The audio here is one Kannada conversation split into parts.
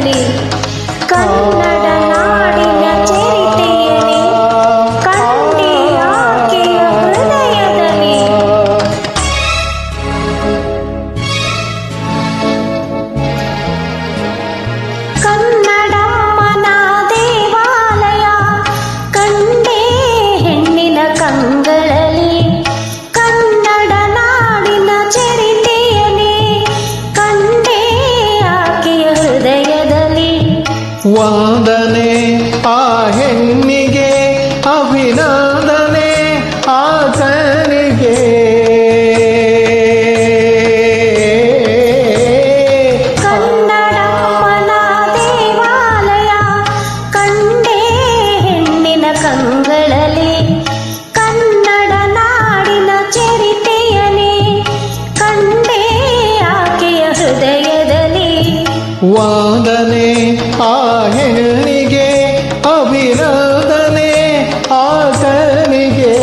ಹೃದಯದಲ್ಲಿ ಕನ್ನಡ ನಾಡಿನ ಚರಿತೆಯನೇ ಕಂಡೆ ಆಕೆಯ ಹೃದಯದಲ್ಲಿ. ಕನ್ನಡಮ್ಮನ ದೇವಾಲಯ ಕಂಡೆ ಹೆಣ್ಣಿನ ಕಂಗಳಲ್ಲಿ, ಕನ್ನಡ ನಾಡಿನ ಚರಿತೆಯನೇ ಕಂಡೆ ಆಕೆಯ ಹೃದಯದಲ್ಲಿ. ವಂದನೆ ಆ ಹೆಣ್ಣಿಗೆ, ಅಭಿನಂದನೆ ಆತನಿಗೆ. ಕನ್ನಡಮ್ಮನ ದೇವಾಲಯ ಕಂಡೆ ಹೆಣ್ಣಿನ ಕಂಗಳಲ್ಲಿ, ಕನ್ನಡ ನಾಡಿನ ಚರಿತೆಯನೇ ಕಂಡೆ ಆಕೆಯ ಹೃದಯದಲ್ಲಿ. ವಂದನೆ ಆ ಹೆಣ್ಣಿಗೆ, ಅಭಿನಂದನೆ ಆತನಿಗೆ.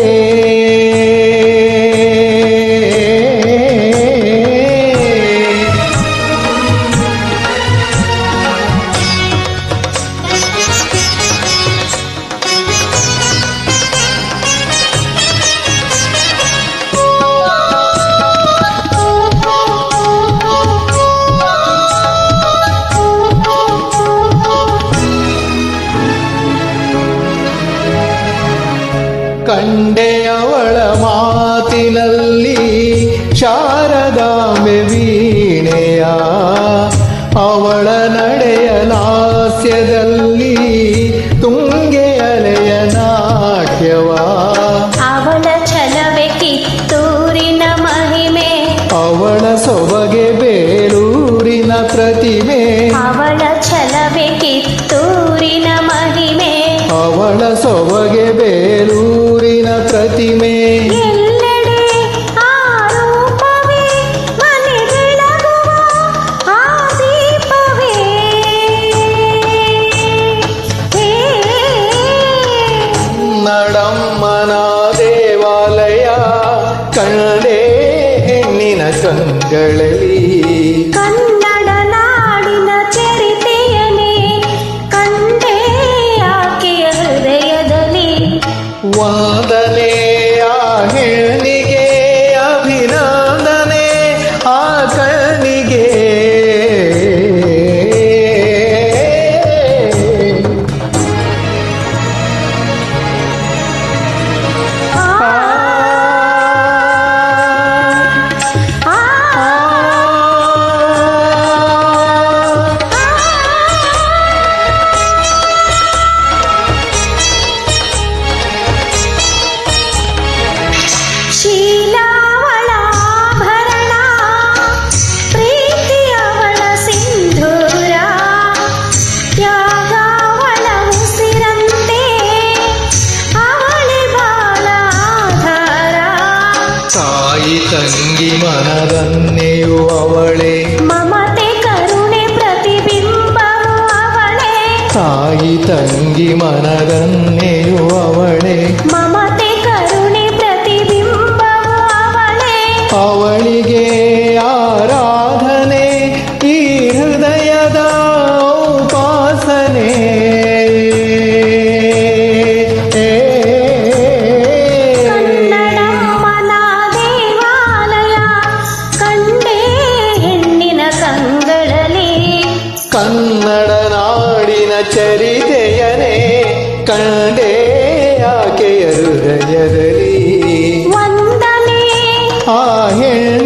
ಕಂಡೆಯವಳ ಮಾತಿನಲ್ಲಿ ಶಾರದಾಂಬೆ ವೀಣೆಯ, ಅವಳ ನಡೆಯ ಲಾಸ್ಯದಲ್ಲಿ ತುಂಗೆ ಅಲೆಯ ನಾಟ್ಯವ. ಅವಳ ಛಲವೇ ಕಿತ್ತೂರಿನ ಮಹಿಮೆ, ಅವಳ ಸೊಬಗೆ ಬೇಲೂರಿನ ಪ್ರತಿಮೆ. ಅವಳ ಛಲವೇ ಕಿತ್ತೂರಿನ ಮಹಿಮೆ, ಅವಳ ಸೊಬಗೆ ಬೇಲೂರಿನ ಪ್ರತಿಮೆ. ಎಲ್ಲೆಡೆ ಆ ರೂಪವೇ ಮನೆ ಬೆಳಗುವ ಆ ದೀಪವೇ. ಕನ್ನಡಮ್ಮನ ದೇವಾಲಯ ಕಂಡೆ ಹೆಣ್ಣಿನ ಕಂಗಳಲ್ಲಿ, ಕನ್ನಡ ನಾಡಿನ ಚರಿತೆಯನೇ ಕಂಡೆ ಆಕೆಯ ಹೃದಯದಲ್ಲಿ. ವಂದನೆ ಆ ಹೆಣ್ಣಿಗೆ, ಅಭಿನಂದನೆ ಆತನಿಗೆ. ಶೀಲಾವಳ ಆಭರಣ, ಪ್ರೀತಿಯವಳ ಸಿಂಧೂರ, ತ್ಯಾಗವಳ ಉಸಿರಂತೆ ಅವಳೆ ಬಾಳ ಆಧಾರ. ತಾಯಿ ತಂಗಿ ಮನದನ್ನೆಯು ಅವಳೆ, ಮಮತೆ ಕರುಣೆ ಪ್ರತಿಬಿಂಬವು ಅವಳೇ. ತಾಯಿ ತಂಗಿ ಮನದನ್ನೆಯು ಅವಳೆ, ಮಮತೆ ಕರುಣೆ ಪ್ರತಿಬಿಂಬವು ಅವಳೇ. ಅವಳಿಗೆ ಆರಾಧನೆ ಈ ಹೃದಯದ ಉಪಾಸನೆ. ಕನ್ನಡಮ್ಮನ ದೇವಾಲಯ ಕಂಡೆ ಹೆಣ್ಣಿನ ಕಂಗಳಲ್ಲಿ, ಕನ್ನಡ ನಾಡಿನ ಚರಿತೆಯನೇ ಕಂಡೆ ಆಕೆಯ ಹೃದಯದಲ್ಲಿ. ವಂದನೆ ಆ ಹೆಣ್ಣು